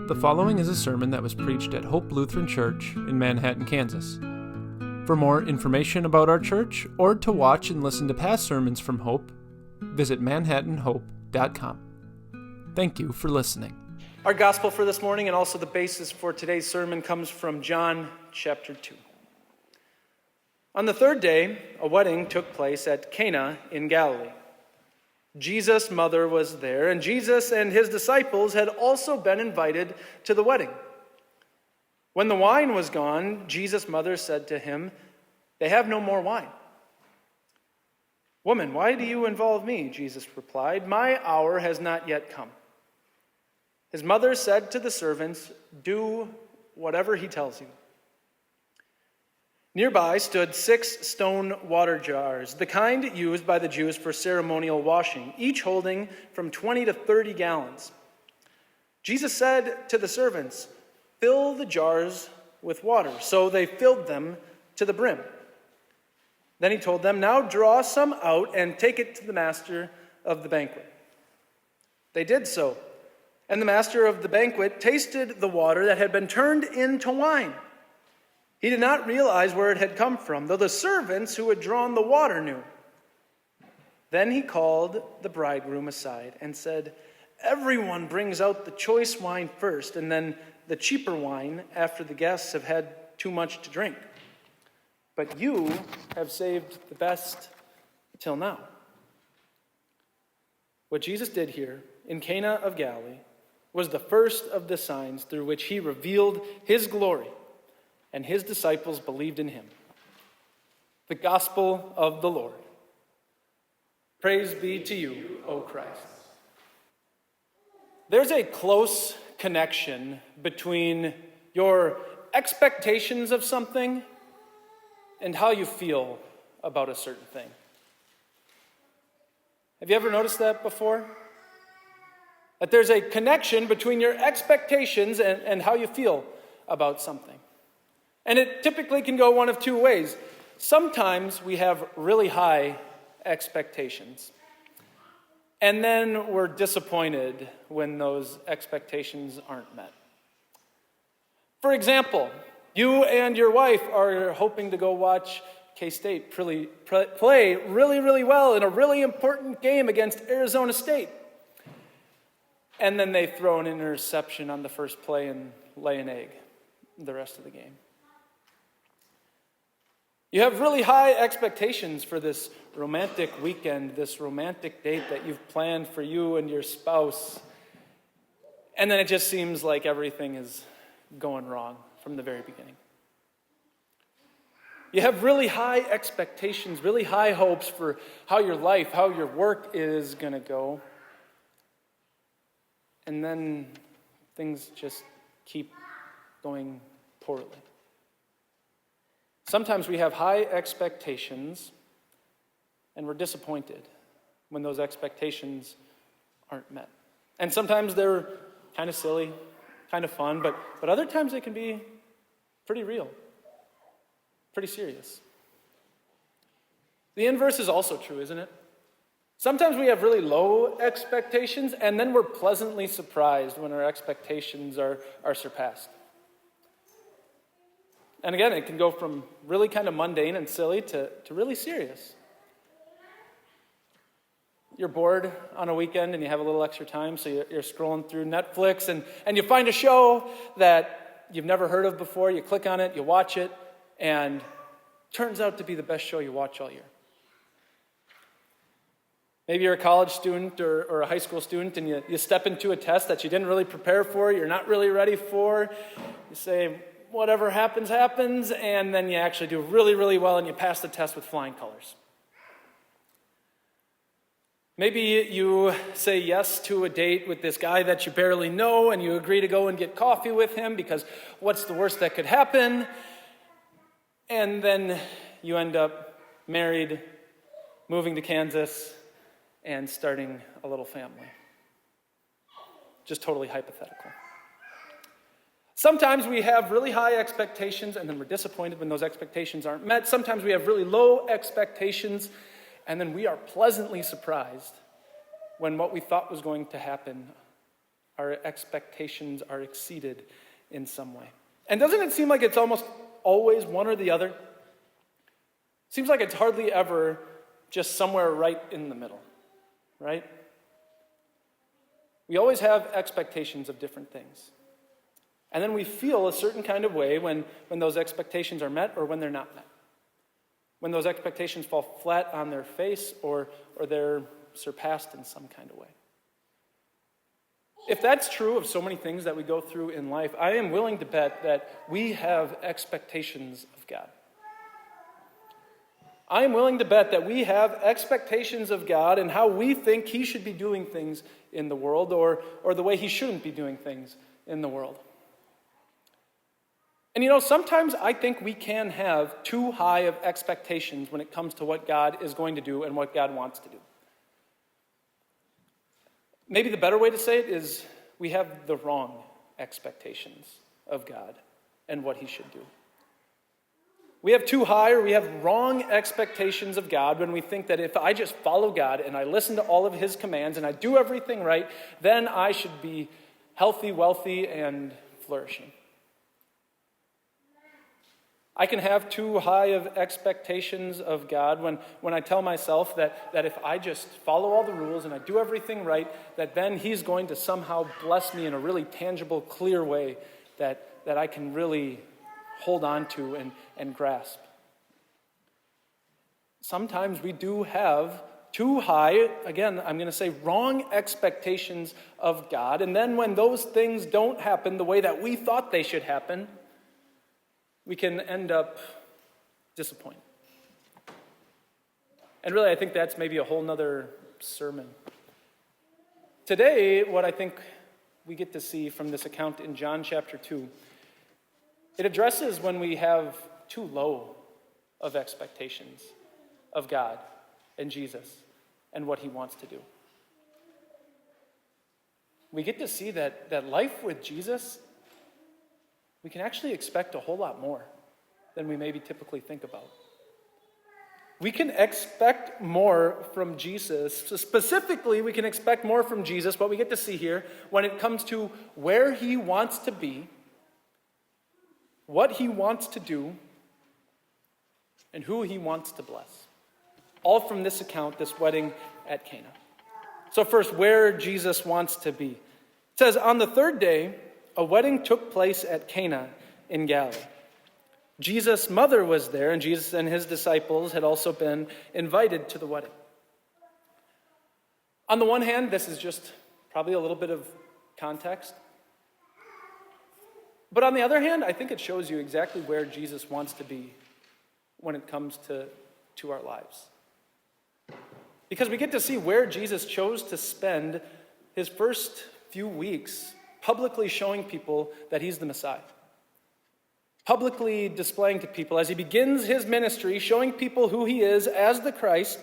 The following is a sermon that was preached at Hope Lutheran Church in Manhattan, Kansas. For more information about our church or to watch and listen to past sermons from Hope, visit manhattanhope.com. Thank you for listening. Our gospel for this morning and also the basis for today's sermon comes from John chapter 2. On the third day, a wedding took place at Cana in Galilee. Jesus' mother was there, and Jesus and his disciples had also been invited to the wedding. When the wine was gone, Jesus' mother said to him, "They have no more wine." "Woman, why do you involve me?" Jesus replied, "My hour has not yet come." His mother said to the servants, "Do whatever he tells you." Nearby stood 6 stone water jars, the kind used by the Jews for ceremonial washing, each holding from 20 to 30 gallons. Jesus said to the servants, "Fill the jars with water." So they filled them to the brim. Then he told them, "Now draw some out and take it to the master of the banquet." They did so, and the master of the banquet tasted the water that had been turned into wine. He did not realize where it had come from, though the servants who had drawn the water knew. Then he called the bridegroom aside and said, "Everyone brings out the choice wine first, and then the cheaper wine after the guests have had too much to drink. But you have saved the best till now." What Jesus did here in Cana of Galilee was the first of the signs through which he revealed his glory, and his disciples believed in him. The gospel of the Lord. Praise be to you, O Christ. There's a close connection between your expectations of something and how you feel about a certain thing. Have you ever noticed that before? That there's a connection between your expectations and how you feel about something. And it typically can go one of two ways. Sometimes we have really high expectations, and then we're disappointed when those expectations aren't met. For example, you and your wife are hoping to go watch K-State play really well in a really important game against Arizona State. And then they throw an interception on the first play and lay an egg the rest of the game. You have really high expectations for this romantic weekend, this romantic date that you've planned for you and your spouse. And then it just seems like everything is going wrong from the very beginning. You have really high expectations, really high hopes for how your life, how your work is going to go. And then things just keep going poorly. Sometimes we have high expectations and we're disappointed when those expectations aren't met. And sometimes they're kind of silly, kind of fun, but other times they can be pretty real, pretty serious. The inverse is also true, isn't it? Sometimes we have really low expectations and then we're pleasantly surprised when our expectations are surpassed. And again, it can go from really kind of mundane and silly to really serious. You're bored on a weekend and you have a little extra time, so you're scrolling through Netflix and you find a show that you've never heard of before. You click on it, you watch it, and it turns out to be the best show you watch all year. Maybe you're a college student or a high school student and you step into a test that you didn't really prepare for, you're not really ready for. You say, whatever happens, happens, and then you actually do really well and you pass the test with flying colors. Maybe you say yes to a date with this guy that you barely know and you agree to go and get coffee with him because what's the worst that could happen? And then you end up married, moving to Kansas, and starting a little family. Just totally hypothetical. Sometimes we have really high expectations and then we're disappointed when those expectations aren't met. Sometimes we have really low expectations and then we are pleasantly surprised when what we thought was going to happen our expectations are exceeded in some way. And doesn't it seem like it's almost always one or the other? Seems like it's hardly ever just somewhere right in the middle, right? We always have expectations of different things. And then we feel a certain kind of way when those expectations are met or when they're not met. When those expectations fall flat on their face or they're surpassed in some kind of way. If that's true of so many things that we go through in life, I am willing to bet that we have expectations of God. I am willing to bet that we have expectations of God and how we think He should be doing things in the world or the way He shouldn't be doing things in the world. And sometimes I think we can have too high of expectations when it comes to what God is going to do and what God wants to do. Maybe the better way to say it is we have the wrong expectations of God and what He should do. We have too high or we have wrong expectations of God when we think that if I just follow God and I listen to all of His commands and I do everything right, then I should be healthy, wealthy, and flourishing. I can have too high of expectations of God when I tell myself that if I just follow all the rules and I do everything right, that then He's going to somehow bless me in a really tangible, clear way that I can really hold on to and grasp. Sometimes we do have too high, again, I'm going to say wrong expectations of God, and then when those things don't happen the way that we thought they should happen, we can end up disappointed. And really, I think that's maybe a whole nother sermon. Today, what I think we get to see from this account in John chapter 2, it addresses when we have too low of expectations of God and Jesus and what He wants to do. We get to see that life with Jesus, we can actually expect a whole lot more than we maybe typically think about. We can expect more from Jesus. So specifically, we can expect more from Jesus, what we get to see here, when it comes to where He wants to be, what He wants to do, and who He wants to bless. All from this account, this wedding at Cana. So first, where Jesus wants to be. It says, on the third day, a wedding took place at Cana in Galilee. Jesus' mother was there, and Jesus and His disciples had also been invited to the wedding. On the one hand, this is just probably a little bit of context. But on the other hand, I think it shows you exactly where Jesus wants to be when it comes to our lives. Because we get to see where Jesus chose to spend His first few weeks publicly showing people that He's the Messiah. Publicly displaying to people as He begins His ministry, showing people who He is as the Christ.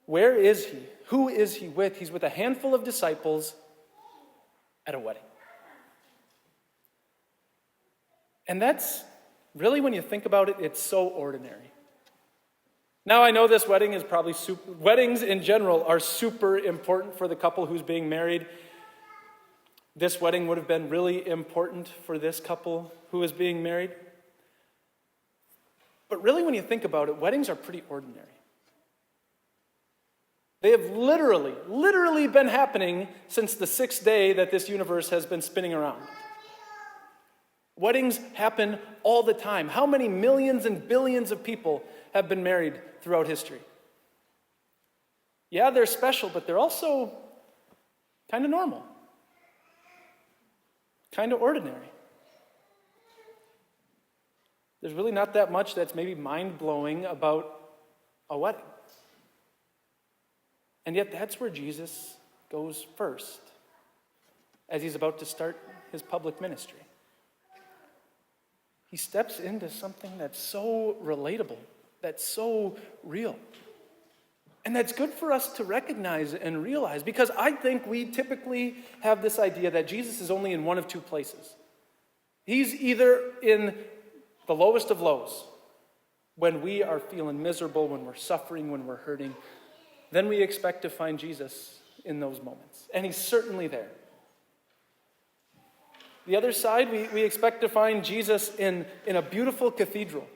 Where is He? Who is He with? He's with a handful of disciples at a wedding. And that's really, when you think about it, it's so ordinary. Now, I know this wedding is probably weddings in general are super important for the couple who's being married. This wedding would have been really important for this couple who is being married. But really, when you think about it, weddings are pretty ordinary. They have literally been happening since the sixth day that this universe has been spinning around. Weddings happen all the time. How many millions and billions of people have been married throughout history? Yeah, they're special, but they're also kind of normal. Kind of ordinary. There's really not that much that's maybe mind-blowing about a wedding. And yet that's where Jesus goes first as He's about to start His public ministry. He steps into something that's so relatable, that's so real. And that's good for us to recognize and realize, because I think we typically have this idea that Jesus is only in one of two places. He's either in the lowest of lows, when we are feeling miserable, when we're suffering, when we're hurting. Then we expect to find Jesus in those moments. And He's certainly there. The other side, we expect to find Jesus in a beautiful cathedral.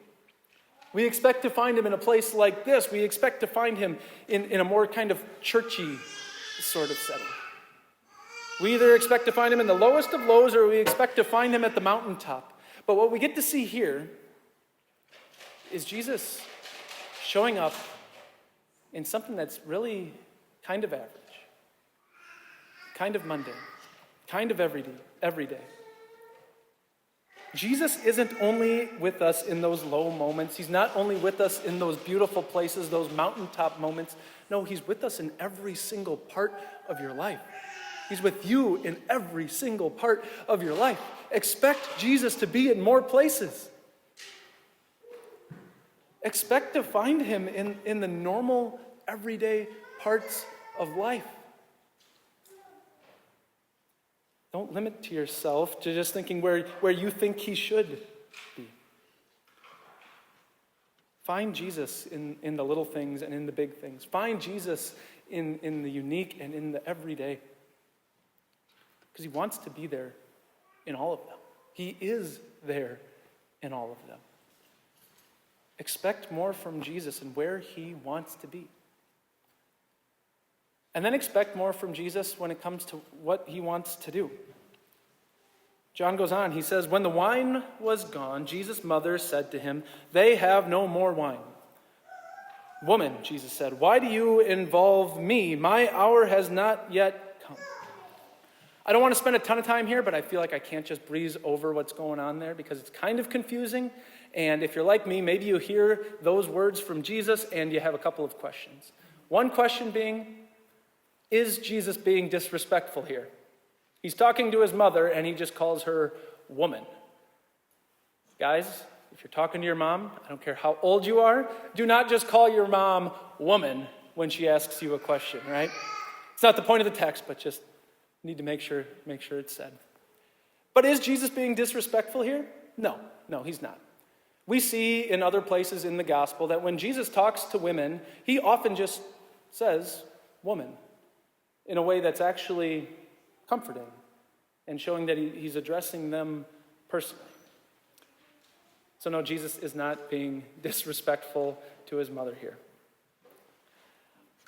We expect to find him in a place like this. We expect to find him in a more kind of churchy sort of setting. We either expect to find him in the lowest of lows or we expect to find him at the mountaintop. But what we get to see here is Jesus showing up in something that's really kind of average, kind of mundane, kind of every day. Jesus isn't only with us in those low moments. He's not only with us in those beautiful places, those mountaintop moments. No, he's with us in every single part of your life. He's with you in every single part of your life. Expect Jesus to be in more places. Expect to find him in the normal, everyday parts of life. Don't limit to yourself to just thinking where you think he should be. Find Jesus in the little things and in the big things. Find Jesus in the unique and in the everyday. Because he wants to be there in all of them. He is there in all of them. Expect more from Jesus and where he wants to be. And then expect more from Jesus when it comes to what he wants to do. John goes on, he says, when the wine was gone, Jesus' mother said to him, they have no more wine. Woman, Jesus said, why do you involve me? My hour has not yet come. I don't want to spend a ton of time here, but I feel like I can't just breeze over what's going on there because it's kind of confusing. And if you're like me, maybe you hear those words from Jesus and you have a couple of questions. One question being, is Jesus being disrespectful here? He's talking to his mother and he just calls her woman. Guys, if you're talking to your mom, I don't care how old you are, do not just call your mom woman when she asks you a question, right? It's not the point of the text, but just need to make sure it's said. But is Jesus being disrespectful here? No, he's not. We see in other places in the gospel that when Jesus talks to women, he often just says woman in a way that's actually comforting and showing that he's addressing them personally. So no, Jesus is not being disrespectful to his mother here.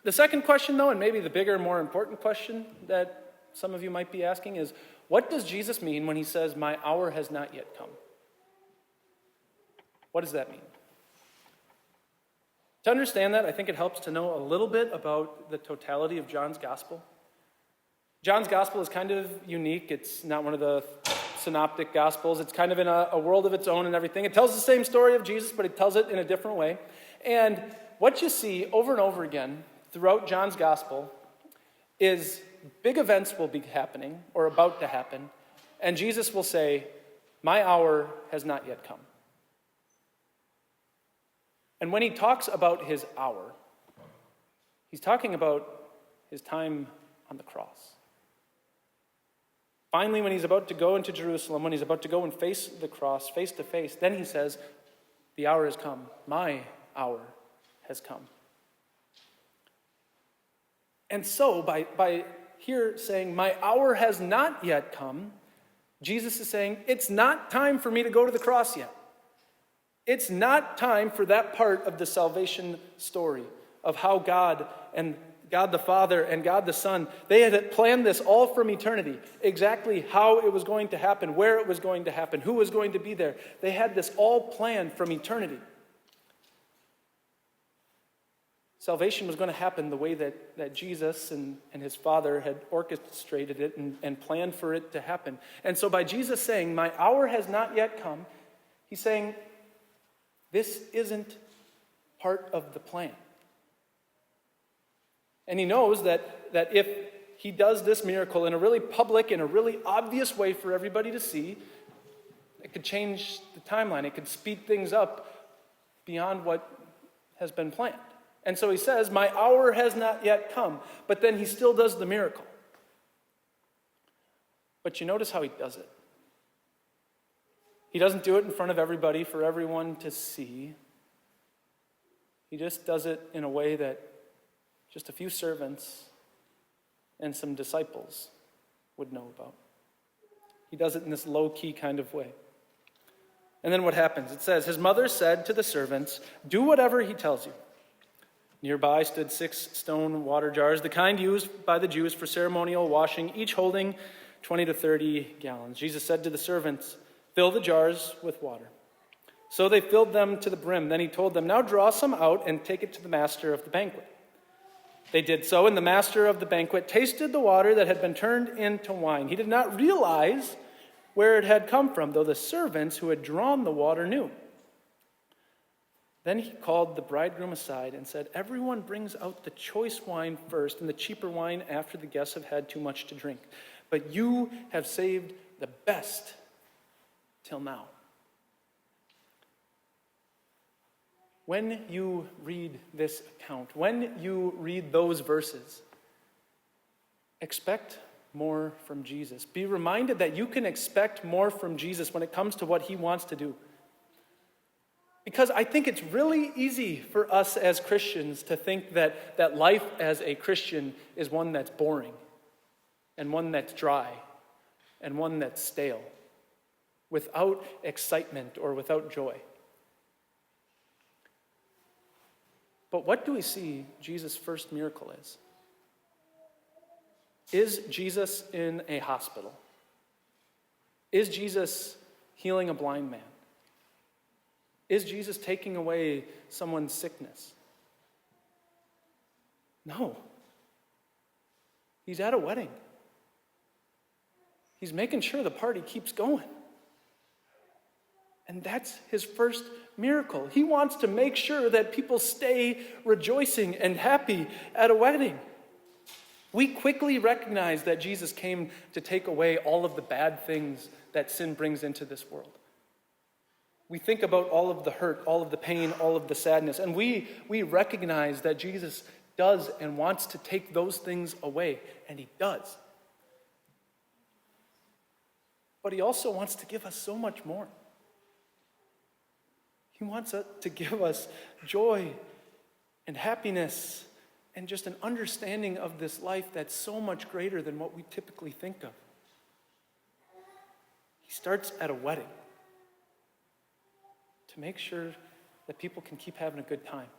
The second question, though, and maybe the bigger, more important question that some of you might be asking is, what does Jesus mean when he says, my hour has not yet come? What does that mean? To understand that, I think it helps to know a little bit about the totality of John's gospel. John's gospel is kind of unique. It's not one of the synoptic gospels. It's kind of in a world of its own and everything. It tells the same story of Jesus, but it tells it in a different way. And what you see over and over again throughout John's gospel is big events will be happening or about to happen, and Jesus will say, my hour has not yet come. And when he talks about his hour, he's talking about his time on the cross. Finally, when he's about to go into Jerusalem, when he's about to go and face the cross face to face, then he says, the hour has come. My hour has come. And so, by here saying, my hour has not yet come, Jesus is saying, it's not time for me to go to the cross yet. It's not time for that part of the salvation story of how God and God the Father and God the Son, they had planned this all from eternity, exactly how it was going to happen, where it was going to happen, who was going to be there. They had this all planned from eternity. Salvation was going to happen the way that Jesus and his Father had orchestrated it and planned for it to happen. And so by Jesus saying, my hour has not yet come, he's saying, this isn't part of the plan. And he knows that if he does this miracle in a really public, in a really obvious way for everybody to see, it could change the timeline. It could speed things up beyond what has been planned. And so he says, my hour has not yet come. But then he still does the miracle. But you notice how he does it. He doesn't do it in front of everybody for everyone to see. He just does it in a way that just a few servants and some disciples would know about. He does it in this low-key kind of way. And then what happens? It says, his mother said to the servants, "Do whatever he tells you." Nearby stood 6 stone water jars, the kind used by the Jews for ceremonial washing, each holding 20 to 30 gallons. Jesus said to the servants, "Fill the jars with water." So they filled them to the brim. Then he told them, "Now draw some out and take it to the master of the banquet." They did so, and the master of the banquet tasted the water that had been turned into wine. He did not realize where it had come from, though the servants who had drawn the water knew. Then he called the bridegroom aside and said, "Everyone brings out the choice wine first, and the cheaper wine after the guests have had too much to drink. But you have saved the best till now." When you read this account, when you read those verses, expect more from Jesus. Be reminded that you can expect more from Jesus when it comes to what he wants to do. Because I think it's really easy for us as Christians to think that life as a Christian is one that's boring, and one that's dry, and one that's stale, without excitement or without joy. But what do we see Jesus' first miracle is? Is Jesus in a hospital? Is Jesus healing a blind man? Is Jesus taking away someone's sickness? No. He's at a wedding. He's making sure the party keeps going. And that's his first miracle. He wants to make sure that people stay rejoicing and happy at a wedding. We quickly recognize that Jesus came to take away all of the bad things that sin brings into this world. We think about all of the hurt, all of the pain, all of the sadness, and we recognize that Jesus does and wants to take those things away, and he does. But he also wants to give us so much more. He wants to give us joy and happiness and just an understanding of this life that's so much greater than what we typically think of. He starts at a wedding to make sure that people can keep having a good time.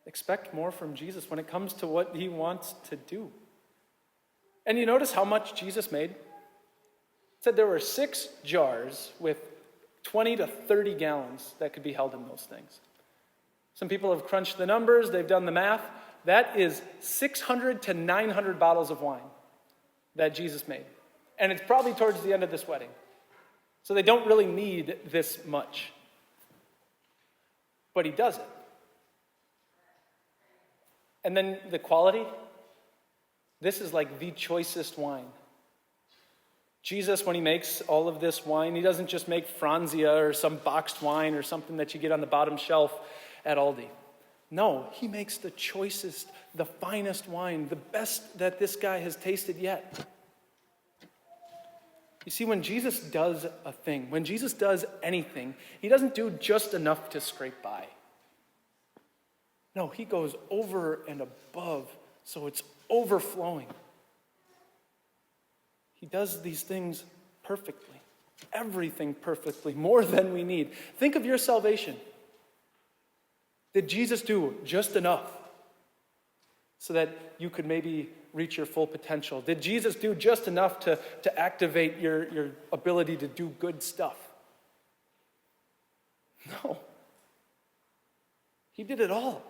Expect more from Jesus when it comes to what he wants to do. And you notice how much Jesus made? It said there were 6 jars with 20 to 30 gallons that could be held in those things. Some people have crunched the numbers, they've done the math. That is 600 to 900 bottles of wine that Jesus made. And it's probably towards the end of this wedding. So they don't really need this much. But he does it. And then the quality, this is like the choicest wine. Jesus, when he makes all of this wine, he doesn't just make Franzia or some boxed wine or something that you get on the bottom shelf at Aldi. No, he makes the choicest, the finest wine, the best that this guy has tasted yet. You see, when Jesus does a thing, when Jesus does anything, he doesn't do just enough to scrape by. No, he goes over and above, so it's overflowing. He does these things perfectly, everything perfectly, more than we need. Think of your salvation. Did Jesus do just enough so that you could maybe reach your full potential? Did Jesus do just enough to activate your ability to do good stuff? No. He did it all.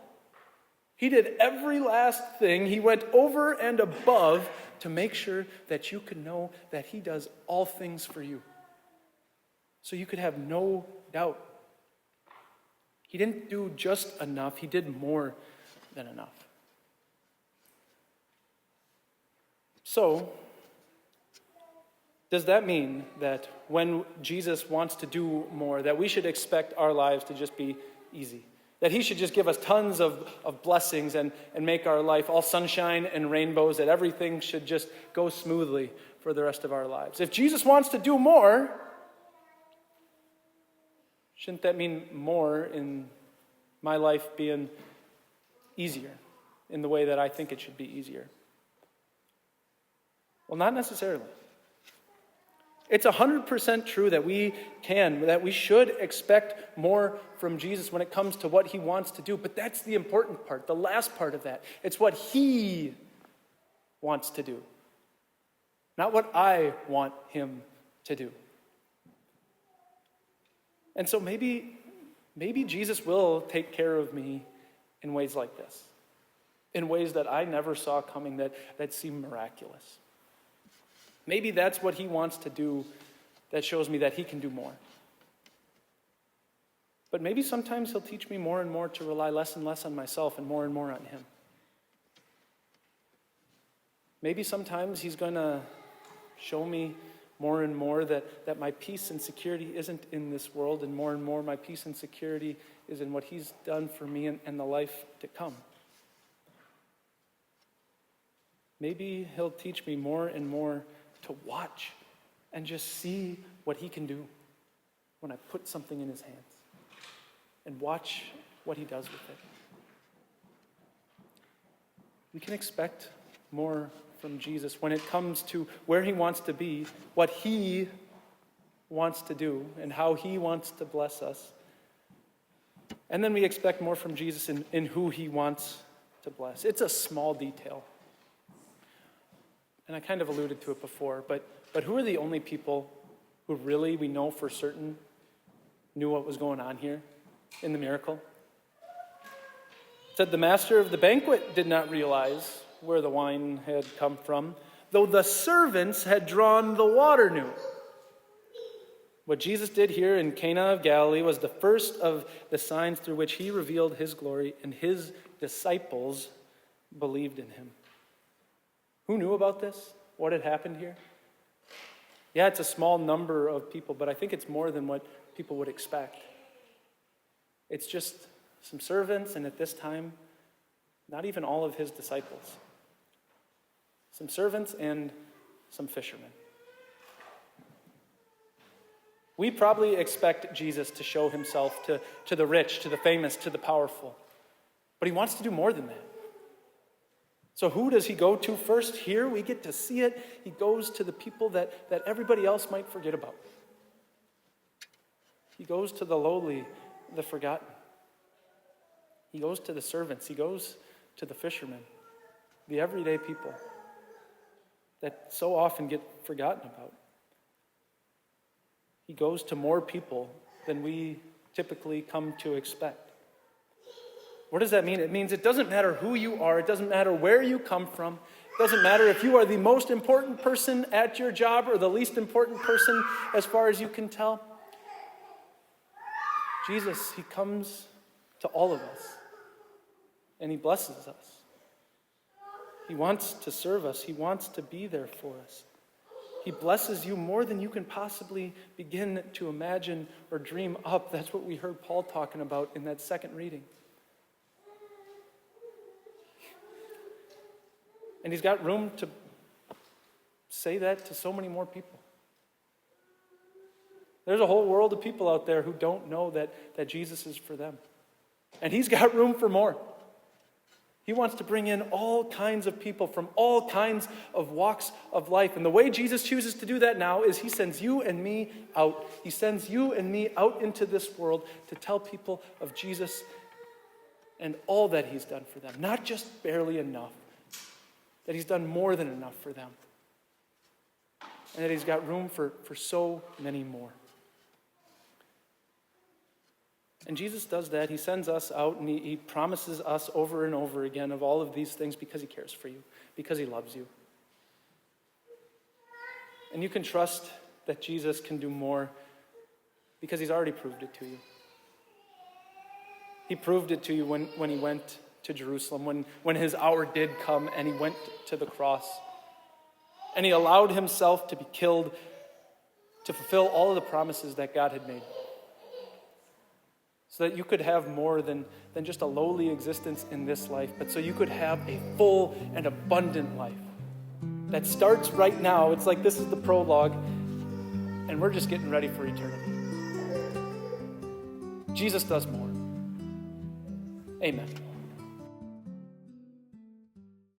He did every last thing. He went over and above to make sure that you could know that he does all things for you. So you could have no doubt. He didn't do just enough. He did more than enough. So, does that mean that when Jesus wants to do more, that we should expect our lives to just be easy? That he should just give us tons of blessings and make our life all sunshine and rainbows, that everything should just go smoothly for the rest of our lives? If Jesus wants to do more, shouldn't that mean more in my life being easier in the way that I think it should be easier? Well, not necessarily. It's 100% true that we should expect more from Jesus when it comes to what he wants to do. But that's the important part, the last part of that. It's what he wants to do, not what I want him to do. And so maybe Jesus will take care of me in ways like this, in ways that I never saw coming, that seem miraculous. Maybe that's what he wants to do that shows me that he can do more. But maybe sometimes he'll teach me more and more to rely less and less on myself and more on him. Maybe sometimes he's going to show me more and more that my peace and security isn't in this world, and more my peace and security is in what he's done for me and the life to come. Maybe he'll teach me more and more to watch and just see what he can do when I put something in his hands and watch what he does with it. We can expect more from Jesus when it comes to where he wants to be, what he wants to do, and how he wants to bless us. And then we expect more from Jesus in who he wants to bless. It's a small detail. And I kind of alluded to it before, but who are the only people who really, we know for certain, knew what was going on here in the miracle? It said the master of the banquet did not realize where the wine had come from, though the servants had drawn the water new. What Jesus did here in Cana of Galilee was the first of the signs through which he revealed his glory, and his disciples believed in him. Who knew about this? What had happened here? Yeah, it's a small number of people, but I think it's more than what people would expect. It's just some servants, and at this time, not even all of his disciples. Some servants and some fishermen. We probably expect Jesus to show himself to the rich, to the famous, to the powerful. But he wants to do more than that. So who does he go to first? Here we get to see it. He goes to the people that everybody else might forget about. He goes to the lowly, the forgotten. He goes to the servants. He goes to the fishermen, the everyday people that so often get forgotten about. He goes to more people than we typically come to expect. What does that mean? It means it doesn't matter who you are. It doesn't matter where you come from. It doesn't matter if you are the most important person at your job or the least important person as far as you can tell. Jesus, he comes to all of us and he blesses us. He wants to serve us. He wants to be there for us. He blesses you more than you can possibly begin to imagine or dream up. That's what we heard Paul talking about in that second reading. And he's got room to say that to so many more people. There's a whole world of people out there who don't know that Jesus is for them. And he's got room for more. He wants to bring in all kinds of people from all kinds of walks of life. And the way Jesus chooses to do that now is he sends you and me out. He sends you and me out into this world to tell people of Jesus and all that he's done for them. Not just barely enough. That he's done more than enough for them. And that he's got room for so many more. And Jesus does that. He sends us out and he promises us over and over again of all of these things because he cares for you, because he loves you. And you can trust that Jesus can do more because he's already proved it to you. He proved it to you when he went to Jerusalem, when his hour did come and he went to the cross. And he allowed himself to be killed to fulfill all of the promises that God had made. So that you could have more than just a lowly existence in this life, but so you could have a full and abundant life that starts right now. It's like this is the prologue, and we're just getting ready for eternity. Jesus does more. Amen.